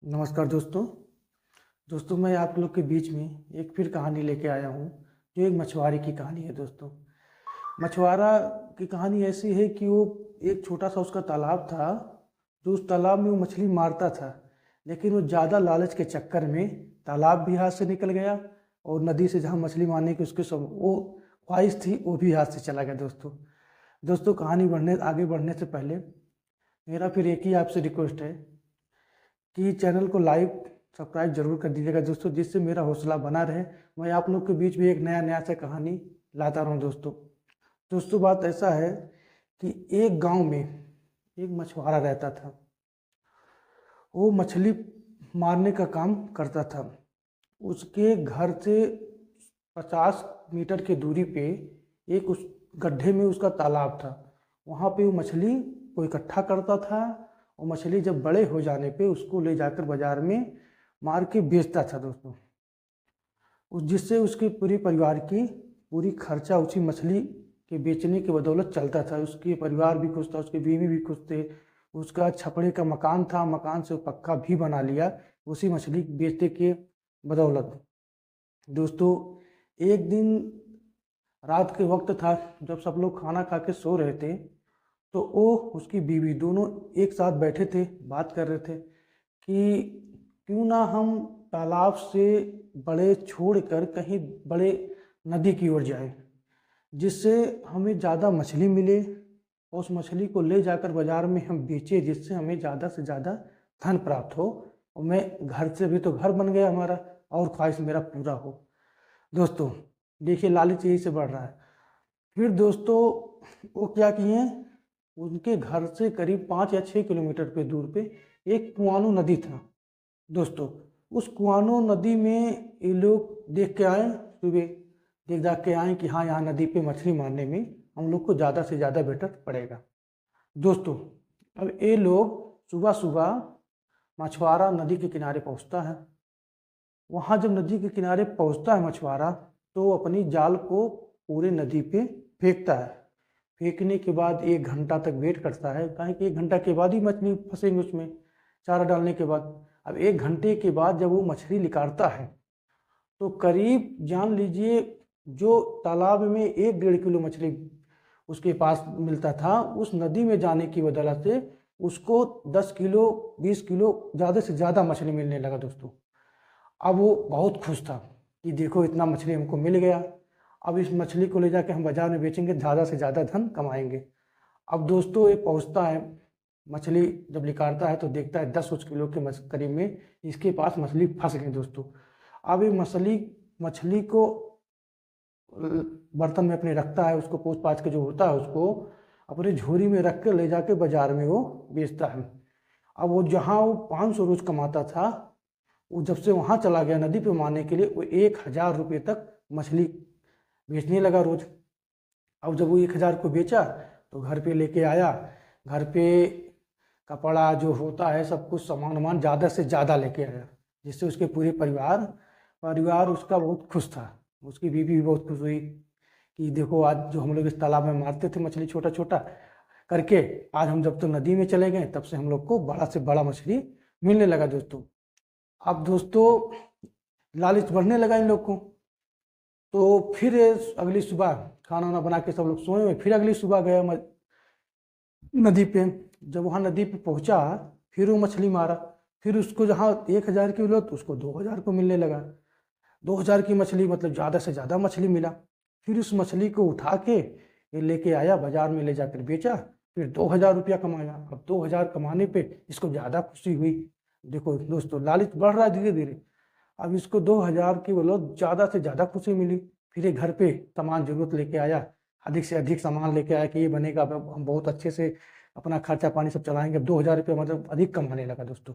नमस्कार दोस्तों। मैं आप लोग के बीच में एक फिर कहानी लेके आया हूँ जो एक मछुआरे की कहानी है दोस्तों। मछुआरा की कहानी ऐसी है कि वो एक छोटा सा उसका तालाब था। जो उस तालाब में वो मछली मारता था, लेकिन वो ज़्यादा लालच के चक्कर में तालाब भी हाथ से निकल गया और नदी से जहाँ मछली मारने की उसकी सब वो ख्वाहिश थी वो भी हाथ से चला गया दोस्तों। कहानी आगे बढ़ने से पहले मेरा फिर एक ही आपसे रिक्वेस्ट है कि चैनल को लाइक सब्सक्राइब जरूर कर दीजिएगा दोस्तों, जिससे मेरा हौसला बना रहे, मैं आप लोग के बीच में एक नया नया सा कहानी लाता रहूं दोस्तों। बात ऐसा है कि एक गांव में एक मछुआरा रहता था। वो मछली मारने का काम करता था। उसके घर से 50 मीटर की दूरी पे एक उस गड्ढे में उसका तालाब था। वहाँ पे वो मछली को इकट्ठा करता था और मछली जब बड़े हो जाने पे उसको ले जाकर बाजार में मार के बेचता था दोस्तों। जिससे उसके पूरे परिवार की पूरी खर्चा उसी मछली के बेचने की बदौलत चलता था। उसके परिवार भी खुश था, उसके बीवी भी खुश थे। उसका छपड़े का मकान था, मकान से पक्का भी बना लिया उसी मछली बेचने के बदौलत दोस्तों। एक दिन रात के वक्त था, जब सब लोग खाना खा के सो रहे थे, तो वो उसकी बीवी दोनों एक साथ बैठे थे, बात कर रहे थे कि क्यों ना हम तालाब से बड़े छोड़कर कहीं बड़े नदी की ओर जाएं, जिससे हमें ज़्यादा मछली मिले और उस मछली को ले जाकर बाजार में हम बेचें, जिससे हमें ज़्यादा से ज़्यादा धन प्राप्त हो और मैं घर से भी तो घर बन गया हमारा और ख्वाहिश मेरा पूरा हो। दोस्तों देखिए, लालच यही से बढ़ रहा है। फिर दोस्तों वो क्या किए, उनके घर से करीब 5 या 6 किलोमीटर पे दूर पे एक कुआनो नदी था दोस्तों। उस कुआनो नदी में ये लोग देख के आए, सुबह देख के आए कि हाँ, यहाँ नदी पे मछली मारने में हम लोग को ज़्यादा से ज़्यादा बेटर पड़ेगा दोस्तों। अब ये लोग सुबह सुबह मछुआरा नदी के किनारे पहुँचता है। वहाँ जब नदी के किनारे पहुँचता है मछुआरा, तो अपनी जाल को पूरे नदी पे फेंकता है। फेंकने के बाद 1 घंटा तक वेट करता है, कहीं कि 1 घंटा के बाद ही मछली फंसेंगे उसमें, चारा डालने के बाद। अब 1 घंटे के बाद जब वो मछली निकालता है, तो करीब जान लीजिए जो तालाब में 1-1.5 किलो मछली उसके पास मिलता था, उस नदी में जाने की वजह से उसको 10 किलो 20 किलो ज़्यादा से ज़्यादा मछली मिलने लगा दोस्तों। अब वो बहुत खुश था कि देखो इतना मछली हमको मिल गया, अब इस मछली को ले जाके हम बाजार में बेचेंगे, ज़्यादा से ज़्यादा धन कमाएंगे। अब दोस्तों ये पहुँचता है, मछली जब निकालता है तो देखता है 10 किलो के करीब में इसके पास मछली फंस गई दोस्तों। अब ये मछली को बर्तन में अपने रखता है, उसको पोंछ पाछ के जो होता है उसको अपने झोरी में रख के ले जाके बाजार में वो बेचता है। अब वो जहाँ वो 500 रोज कमाता था, वो जब से वहाँ चला गया नदी पे मारने के लिए, वो 1000 रुपये तक मछली बेचने लगा रोज। अब जब वो 1000 को बेचा तो घर पे लेके आया। घर पे कपड़ा जो होता है सब कुछ सामान वामान ज़्यादा से ज़्यादा लेके आया, जिससे उसके पूरे परिवार उसका बहुत खुश था। उसकी बीवी भी बहुत खुश हुई कि देखो आज जो हम लोग इस तालाब में मारते थे मछली छोटा छोटा करके, आज हम जब तो नदी में चले गए तब से हम लोग को बड़ा से बड़ा मछली मिलने लगा दोस्तों। अब दोस्तों लालच बढ़ने लगा इन लोग को। तो फिर अगली सुबह खाना वाना बना के सब लोग सोए हुए, फिर अगली सुबह गया नदी पे। जब वहाँ नदी पे पहुँचा, फिर वो मछली मारा। फिर उसको जहाँ 1000 की मिला तो उसको 2000 को मिलने लगा। 2000 की मछली मतलब ज़्यादा से ज़्यादा मछली मिला। फिर उस मछली को उठा के ये लेके आया, बाजार में ले जाकर बेचा, फिर 2000 रुपया कमाया। अब 2000 कमाने पे इसको ज़्यादा खुशी हुई। देखो दोस्तों लालच बढ़ रहा है धीरे धीरे। अब इसको 2000 की बोलो ज़्यादा से ज़्यादा खुशी मिली। फिर ये घर पे सामान जरूरत लेके आया, अधिक से अधिक सामान लेके आया कि ये बनेगा, अब हम बहुत अच्छे से अपना खर्चा पानी सब चलाएंगे। अब 2000 रुपये मतलब अधिक कमाने लगा दोस्तों।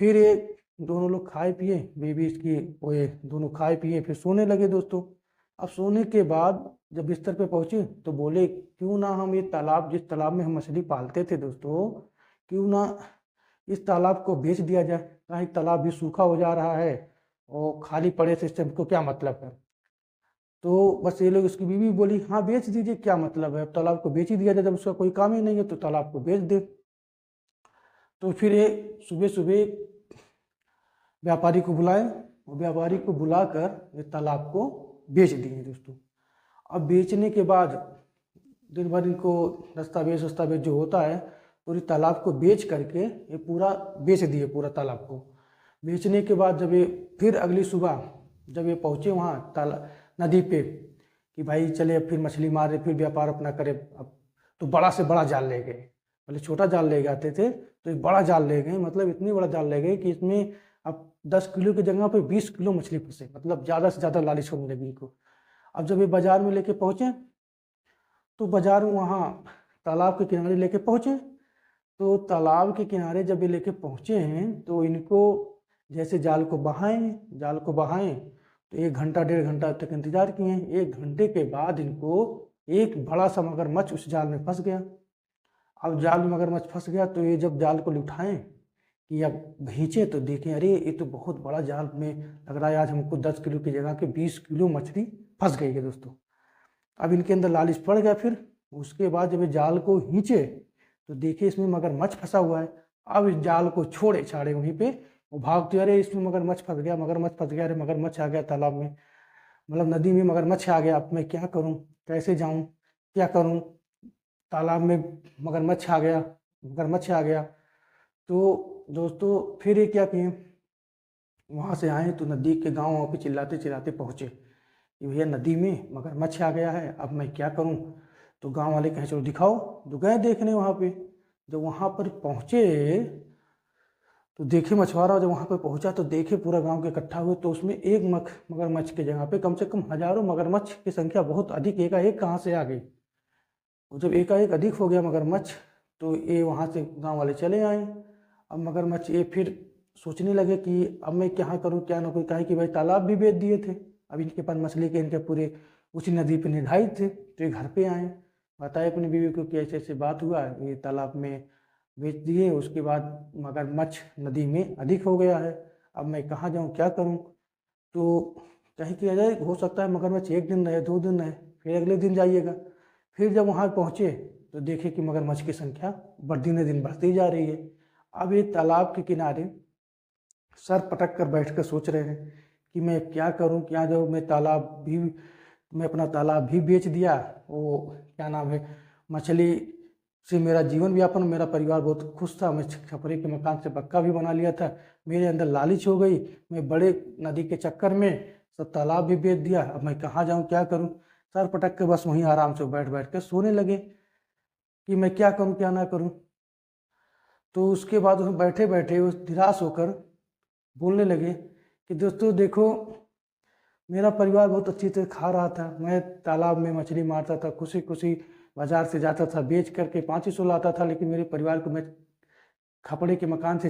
फिर ये दोनों लोग खाए पिए, बीवी इसकी वो ये दोनों खाए पिए, फिर सोने लगे दोस्तों। अब सोने के बाद जब बिस्तर पे पहुंचे तो बोले क्यों ना हम ये तालाब, जिस तालाब में हम मछली पालते थे दोस्तों, क्यों ना इस तालाब को बेच दिया जाए। कहीं तालाब भी सूखा हो जा रहा है और खाली पड़े से इससे हमको क्या मतलब है। तो बस ये लोग, उसकी बीवी बोली हाँ बेच दीजिए, क्या मतलब है, अब तालाब को बेच ही दिया जाए, जब उसका कोई काम ही नहीं है तो तालाब को बेच दे। तो फिर ये सुबह सुबह व्यापारी को बुलाए और व्यापारी को बुलाकर ये तालाब को बेच दिए दोस्तों। अब बेचने के बाद दिन भर इनको दस्तावेज जो होता है पूरी तालाब को बेच करके ये पूरा बेच दिए, पूरा तालाब को। बेचने के बाद जब ये फिर अगली सुबह जब ये पहुँचे वहाँ नदी पे कि भाई चले अब फिर मछली मारे, फिर व्यापार अपना करे, अब तो बड़ा से बड़ा जाल ले गए। पहले छोटा जाल ले जाते थे तो एक बड़ा जाल ले गए, मतलब इतनी बड़ा जाल ले गए कि इसमें अब 10 किलो की जगह पे 20 किलो मछली फंसे, मतलब ज़्यादा से ज़्यादा लालच होने लगी इनको। अब जब ये बाजार में लेके पहुँचे तो बाजार में वहाँ तालाब के किनारे लेके पहुँचे, तो तालाब के किनारे जब ये लेके पहुँचे हैं तो इनको जैसे जाल को बहाएं तो 1 घंटा 1.5 घंटा तक इंतजार किए। 1 घंटे के बाद इनको एक बड़ा सा मगरमच्छ उस जाल में फंस गया। अब जाल में मगरमच्छ फंस गया तो ये जब जाल को उठाएं कि अब खींचे तो देखें अरे ये तो बहुत बड़ा जाल में लग रहा है, आज हमको 10 किलो की जगह के 20 किलो मछली फंस गई है दोस्तों। अब इनके अंदर लालच पड़ गया। फिर उसके बाद जब ये जाल को खींचे तो देखे इसमें मगरमच्छ फंसा हुआ है। अब इस जाल को छोड़े छाड़े वहीं पे वो भागते, अरे इसमें मगरमच्छ फंस गया, अरे मगरमच्छ आ गया तालाब में, मतलब नदी में मगरमच्छ आ गया। अब मैं क्या करूं, कैसे जाऊं, क्या करूं, तालाब में मगरमच्छ आ गया। तो दोस्तों फिर ये क्या किए, वहाँ से आए तो नदी के गाँव पे चिल्लाते चिल्लाते पहुँचे कि भैया नदी में मगरमच्छ आ गया है, अब मैं क्या करूं। तो गांव वाले कहे चलो दिखाओ। तो गए देखने वहाँ पे। जब वहाँ पर पहुँचे तो देखे मछुआरा, जब वहाँ पे पहुँचा तो देखे पूरा गांव के इकट्ठा हुए तो उसमें एक मगरमच्छ की जगह पे कम से कम हजारों मगरमच्छ की संख्या बहुत अधिक एकाएक कहाँ से आ गई। और जब एकाएक अधिक हो गया मगरमच्छ तो ये वहाँ से गाँव वाले चले आए। अब मगरमच्छ ये फिर सोचने लगे कि अब मैं क्या करूँ क्या ना, कोई कहे कि भाई तालाब भी बेच दिए थे, अब इनके पास मछली के इनके पूरे उसी नदी पे निर्धारित थे। तो ये घर पे आए, बताए अपनी बीवी को कि ऐसे ऐसे बात हुआ, ये तालाब में बेच दिए, उसके बाद मगरमच्छ नदी में अधिक हो गया है, अब मैं कहाँ जाऊँ क्या करूँ। तो कहीं किया जाए, हो सकता है मगरमच्छ 1 दिन रहे 2 दिन रहे, फिर अगले दिन जाइएगा। फिर जब वहाँ पहुँचे तो देखे कि मगरमच्छ की संख्या दिन दिन बढ़ती जा रही है। अब ये तालाब के किनारे सर पटक कर बैठ कर सोच रहे हैं कि मैं क्या करूं क्या जाऊं। मैं अपना तालाब भी बेच दिया, वो क्या नाम है, मछली से मेरा जीवन व्यापन, मेरा परिवार बहुत खुश था, मैं छपरे के मकान से पक्का भी बना लिया था, मेरे अंदर लालच हो गई, मैं बड़े नदी के चक्कर में सब तालाब भी बेच दिया, अब मैं कहाँ जाऊँ क्या करूँ। सर पटक के बस वहीं आराम से बैठ कर सोने लगे कि मैं क्या करूँ क्या ना करूँ। तो उसके बाद उसमें बैठे बैठे वो निराश होकर बोलने लगे कि दोस्तों देखो, मेरा परिवार बहुत अच्छी तरह खा रहा था, मैं तालाब में मछली मारता था, खुशी खुशी बाजार से जाता था, बेच करके 500 लाता था, लेकिन मेरे परिवार को मैं खपड़े के मकान से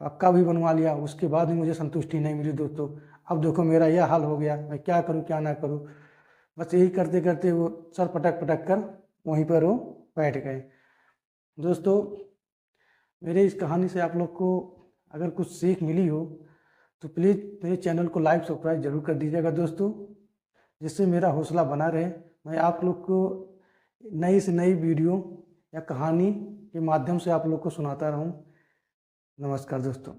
पक्का भी बनवा लिया, उसके बाद भी मुझे संतुष्टि नहीं मिली दोस्तों। अब देखो मेरा यह हाल हो गया, मैं क्या करूं क्या ना करूं। बस यही करते करते वो सर पटक पटक कर वहीं पर वो बैठ गए। दोस्तों मेरे इस कहानी से आप लोग को अगर कुछ सीख मिली हो तो प्लीज़ मेरे चैनल को लाइक सब्सक्राइब जरूर कर दीजिएगा दोस्तों, जिससे मेरा हौसला बना रहे, मैं आप लोग को नई से नई वीडियो या कहानी के माध्यम से आप लोग को सुनाता रहूं। नमस्कार दोस्तों।